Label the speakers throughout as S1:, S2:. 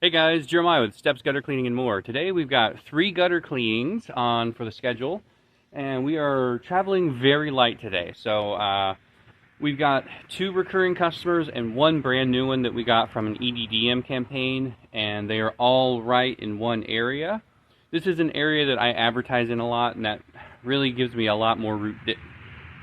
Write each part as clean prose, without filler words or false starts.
S1: Hey guys, Jeremiah with Steps Gutter Cleaning and More. Today we've got 3 gutter cleanings on for the schedule, and we are traveling very light today. So we've got 2 recurring customers and 1 brand new one that we got from an EDDM campaign, and they are all right in one area. This is an area that I advertise in a lot, and that really gives me a lot more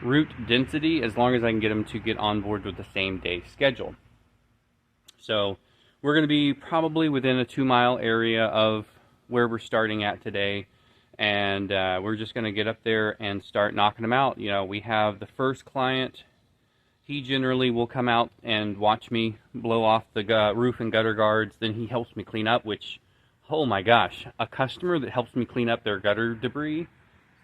S1: route density as long as I can get them to get on board with the same day schedule. So we're going to be probably within a 2-mile area of where we're starting at today, and we're just going to get up there and start knocking them out. You know, we have the first client. He generally will come out and watch me blow off the roof and gutter guards. Then he helps me clean up, which, oh my gosh, a customer that helps me clean up their gutter debris,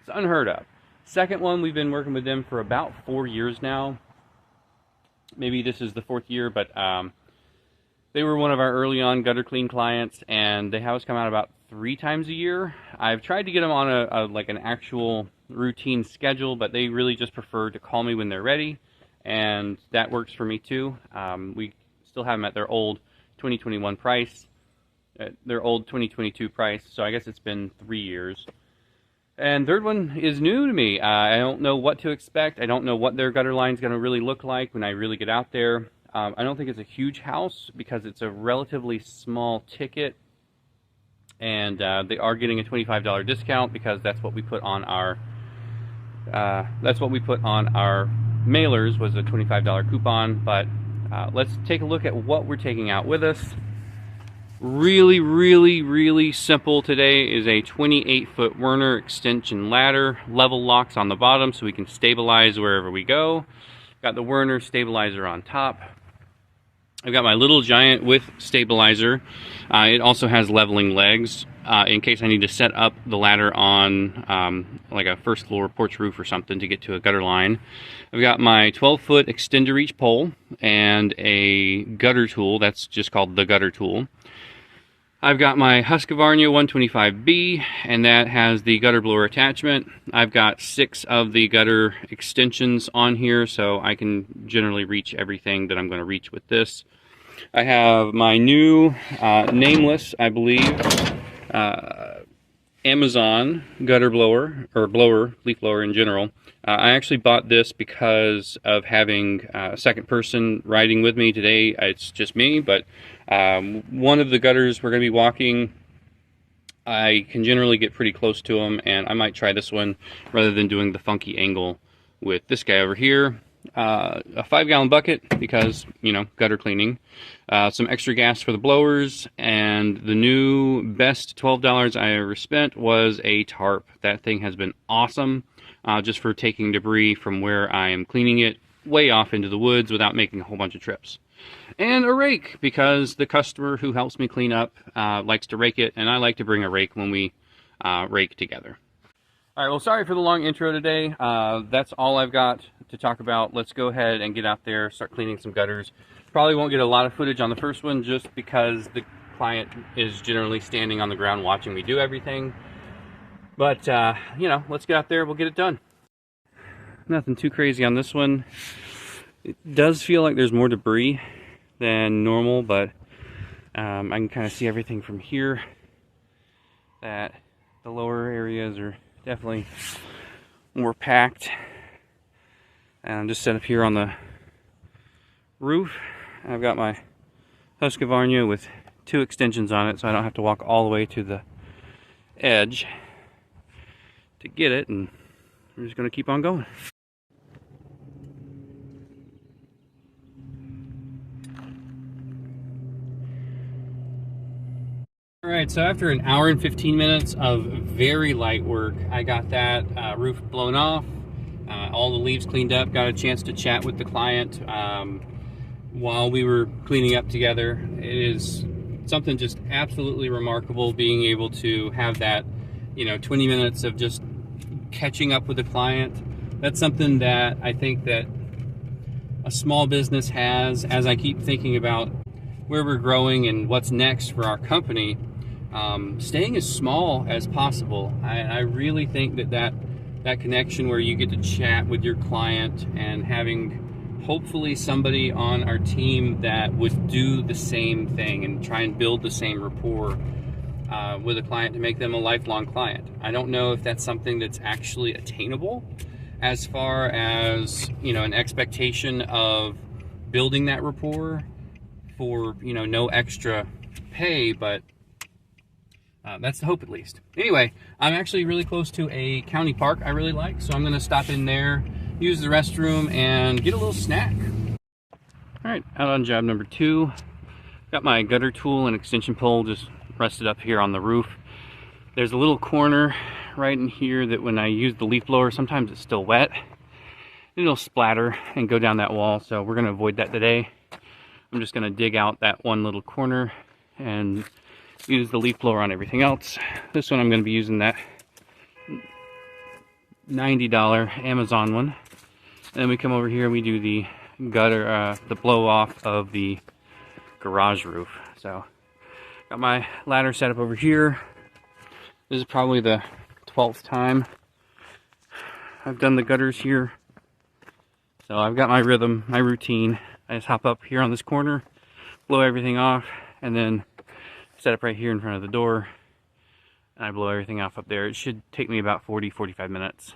S1: it's unheard of. Second one, we've been working with them for about 4 years now. Maybe this is the 4th year, but they were one of our early on gutter clean clients, and they have us come out about 3 times a year. I've tried to get them on like an actual routine schedule, but they really just prefer to call me when they're ready, and that works for me too. We still have them at their old 2021 price, their old 2022 price, so I guess it's been 3 years. And third one is new to me. I don't know what to expect. I don't know what their gutter line is going to really look like when I really get out there. I don't think it's a huge house because it's a relatively small ticket, and they are getting a $25 discount because that's what we put on our mailers, was a $25 coupon. But let's take a look at what we're taking out with us. Really simple today is a 28-foot Werner extension ladder, level locks on the bottom so we can stabilize wherever we go. Got the Werner Stabilizer on top. I've got my little giant with stabilizer. It also has leveling legs in case I need to set up the ladder on like a first floor porch roof or something to get to a gutter line. I've got my 12-foot extender reach pole and a gutter tool. That's just called the gutter tool. I've got my Husqvarna 125B, and that has the gutter blower attachment. I've got 6 of the gutter extensions on here, so I can generally reach everything that I'm going to reach with this. I have my new nameless, I believe, Amazon gutter blower, or blower, leaf blower in general. I actually bought this because of having a second person riding with me today. It's just me, but one of the gutters we're going to be walking, I can generally get pretty close to them, and I might try this one rather than doing the funky angle with this guy over here. A 5-gallon bucket because, you know, gutter cleaning. Some extra gas for the blowers, and the new best $12 I ever spent was a tarp. That thing has been awesome, just for taking debris from where I am cleaning it way off into the woods without making a whole bunch of trips. And a rake, because the customer who helps me clean up likes to rake it, and I like to bring a rake when we rake together. All right, well, sorry for the long intro today. That's all I've got to talk about. Let's go ahead and get out there, start cleaning some gutters. Probably won't get a lot of footage on the first one just because the client is generally standing on the ground watching me do everything. But, you know, let's get out there, we'll get it done. Nothing too crazy on this one. It does feel like there's more debris than normal, but I can kind of see everything from here, that the lower areas are definitely more packed. And I'm just set up here on the roof. I've got my Husqvarna with 2 extensions on it, so I don't have to walk all the way to the edge to get it, and we're just going to keep on going. Alright, so after an hour and 15 minutes of very light work, I got that roof blown off, all the leaves cleaned up, got a chance to chat with the client while we were cleaning up together. It is something just absolutely remarkable being able to have that, you know, 20 minutes of just catching up with the client. That's something that I think that a small business has. As I keep thinking about where we're growing and what's next for our company, staying as small as possible. I really think that connection where you get to chat with your client and having hopefully somebody on our team that would do the same thing and try and build the same rapport with a client to make them a lifelong client. I don't know if that's something that's actually attainable as far as, you know, an expectation of building that rapport for, you know, no extra pay, but that's the hope at least. Anyway, I'm actually really close to a county park I really like, so I'm gonna stop in there, use the restroom, and get a little snack. All right, out on job number 2. Got my gutter tool and extension pole just rested up here on the roof. There's a little corner right in here that when I use the leaf blower, sometimes it's still wet. It'll splatter and go down that wall, so we're gonna avoid that today. I'm just gonna dig out that one little corner and use the leaf blower on everything else. This one I'm gonna be using that $90 Amazon one. And then we come over here and we do the gutter, the blow off of the garage roof. So got my ladder set up over here. This is probably the 12th time I've done the gutters here. So I've got my rhythm, my routine. I just hop up here on this corner, blow everything off, and then set up right here in front of the door. And I blow everything off up there. It should take me about 40-45 minutes.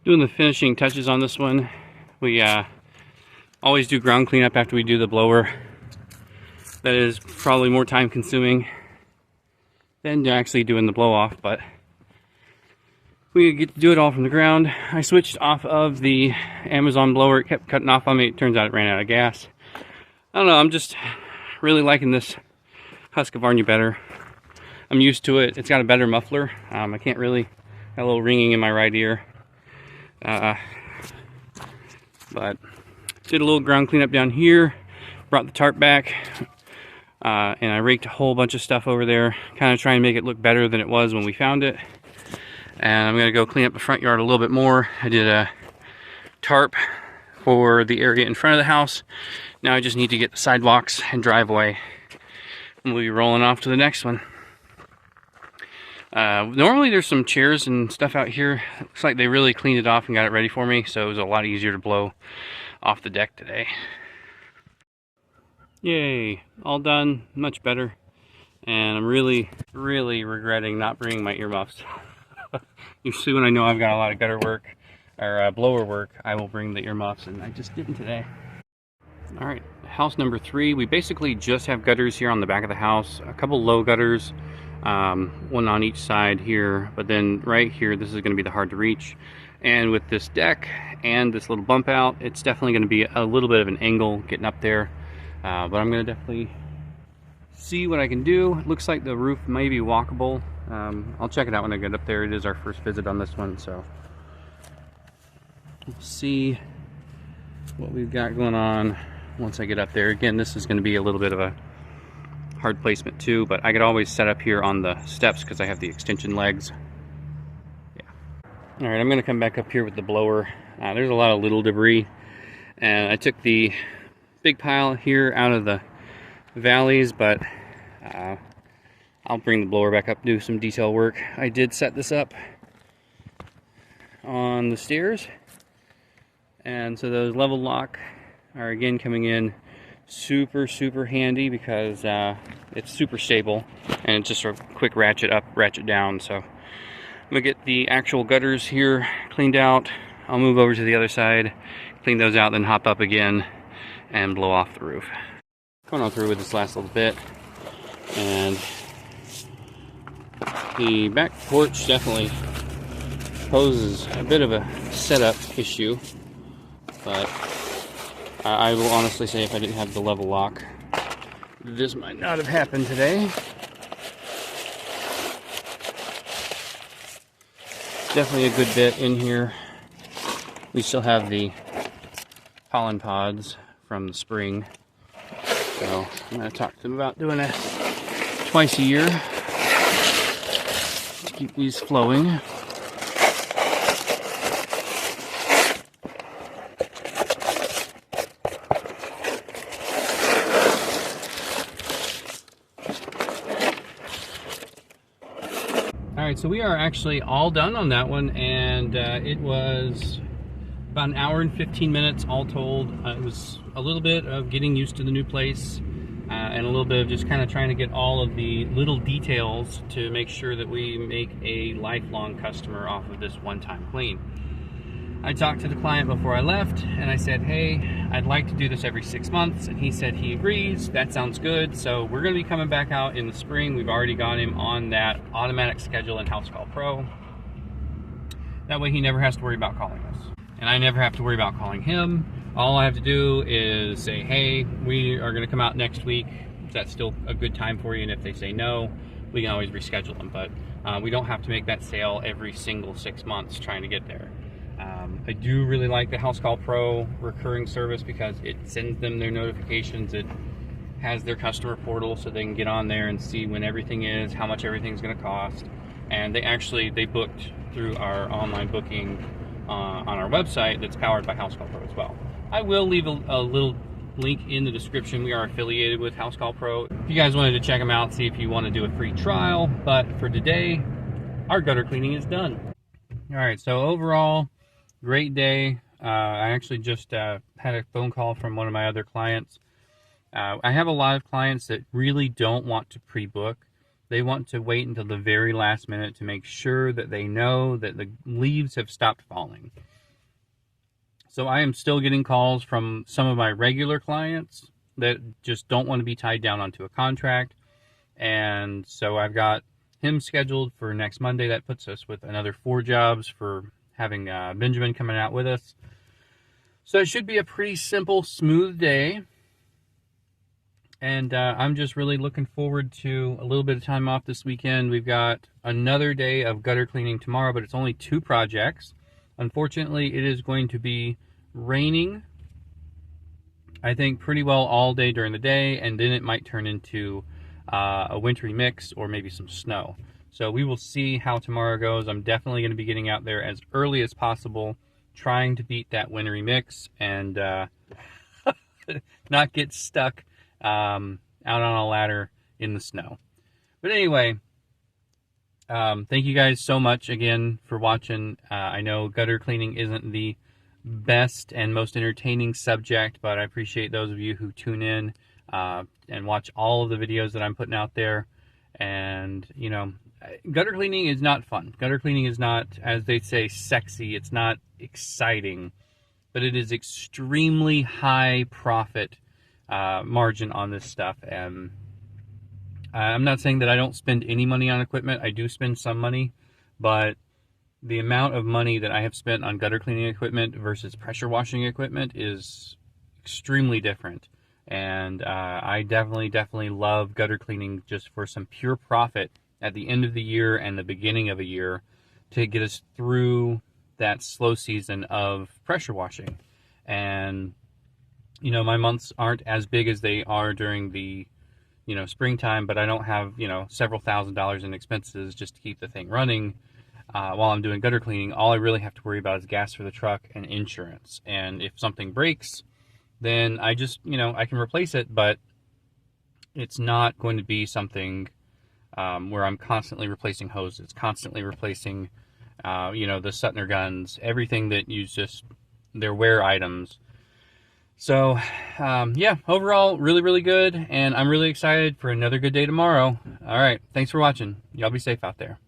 S1: Doing the finishing touches on this one. We always do ground cleanup after we do the blower. That is probably more time consuming than actually doing the blow off, but we get to do it all from the ground. I switched off of the Amazon blower. It kept cutting off on me. It turns out it ran out of gas. I don't know, I'm just really liking this Husqvarna better. I'm used to it. It's got a better muffler. I can't really, got a little ringing in my right ear. But did a little ground cleanup down here, brought the tarp back, and I raked a whole bunch of stuff over there, kind of trying to make it look better than it was when we found it. And I'm gonna go clean up the front yard a little bit more. I did a tarp for the area in front of the house. Now I just need to get the sidewalks and driveway, and we'll be rolling off to the next one. Normally there's some chairs and stuff out here. Looks like they really cleaned it off and got it ready for me, so it was a lot easier to blow off the deck today. Yay, all done, much better. And I'm really regretting not bringing my earmuffs. Usually when I know I've got a lot of gutter work or blower work, I will bring the earmuffs, and I just didn't today. All right, house number 3. We basically just have gutters here on the back of the house, a couple low gutters, one on each side here, but then right here, this is going to be the hard to reach. And with this deck and this little bump out, it's definitely going to be a little bit of an angle getting up there, but I'm going to definitely see what I can do. It looks like the roof may be walkable. I'll check it out when I get up there. It is our first visit on this one, so we'll see what we've got going on once I get up there. Again, this is going to be a little bit of a hard placement too, but I could always set up here on the steps because I have the extension legs. Yeah. All right, I'm going to come back up here with the blower. There's a lot of little debris, and I took the big pile here out of the valleys, but I'll bring the blower back up, do some detail work. I did set this up on the stairs, and so those LevelLok are again coming in super handy because it's super stable and it's just a quick ratchet up, ratchet down. So I'm gonna get the actual gutters here cleaned out. I'll move over to the other side, clean those out, then hop up again and blow off the roof. Going on through with this last little bit, and the back porch definitely poses a bit of a setup issue, but I will honestly say if I didn't have the LevelLok, this might not have happened today. Definitely a good bit in here. We still have the pollen pods from the spring, so I'm going to talk to them about doing it twice a year to keep these flowing. Alright, so we are actually all done on that one, and it was about an hour and 15 minutes all told. It was a little bit of getting used to the new place and a little bit of just kind of trying to get all of the little details to make sure that we make a lifelong customer off of this one-time clean. I talked to the client before I left, and I said, hey, I'd like to do this every 6 months, and he said he agrees. That sounds good. So we're going to be coming back out in the spring. We've already got him on that automatic schedule in Husqvarna Pro. That way he never has to worry about calling us, and I never have to worry about calling him. All I have to do is say, hey, we are going to come out next week. Is that still a good time for you? And if they say no, we can always reschedule them. But we don't have to make that sale every single 6 months trying to get there. I do really like the Husqvarna Pro recurring service because it sends them their notifications. It has their customer portal so they can get on there and see when everything is, how much everything's going to cost. And they booked through our online booking on our website that's powered by Husqvarna Pro as well. I will leave a little link in the description. We are affiliated with Husqvarna Pro. If you guys wanted to check them out, see if you want to do a free trial. But for today, our gutter cleaning is done. All right, so overall, great day. I actually just had a phone call from one of my other clients. I have a lot of clients that really don't want to pre-book. They want to wait until the very last minute to make sure that they know that the leaves have stopped falling. So I am still getting calls from some of my regular clients that just don't want to be tied down onto a contract. And so I've got him scheduled for next Monday. That puts us with another 4 jobs for having Benjamin coming out with us. So it should be a pretty simple, smooth day. And I'm just really looking forward to a little bit of time off this weekend. We've got another day of gutter cleaning tomorrow, but it's only 2 projects. Unfortunately, it is going to be raining, I think, pretty well all day during the day, and then it might turn into a wintry mix or maybe some snow. So we will see how tomorrow goes. I'm definitely going to be getting out there as early as possible, trying to beat that wintry mix and not get stuck out on a ladder in the snow. But anyway, thank you guys so much again for watching. I know gutter cleaning isn't the best and most entertaining subject, but I appreciate those of you who tune in and watch all of the videos that I'm putting out there. And, you know, gutter cleaning is not fun. Gutter cleaning is not, as they say, sexy. It's not exciting, but it is extremely high profit margin on this stuff. And I'm not saying that I don't spend any money on equipment. I do spend some money, but the amount of money that I have spent on gutter cleaning equipment versus pressure washing equipment is extremely different. And I definitely love gutter cleaning just for some pure profit at the end of the year and the beginning of a year to get us through that slow season of pressure washing. And you know, my months aren't as big as they are during the, you know, springtime, but I don't have, you know, several $1,000s in expenses just to keep the thing running. While I'm doing gutter cleaning, all I really have to worry about is gas for the truck and insurance. And if something breaks, then I just, you know, I can replace it, but it's not going to be something where I'm constantly replacing hoses, constantly replacing, you know, the Suttner guns, everything that use just their wear items. So, yeah, overall, really good, and I'm really excited for another good day tomorrow. All right, thanks for watching. Y'all be safe out there.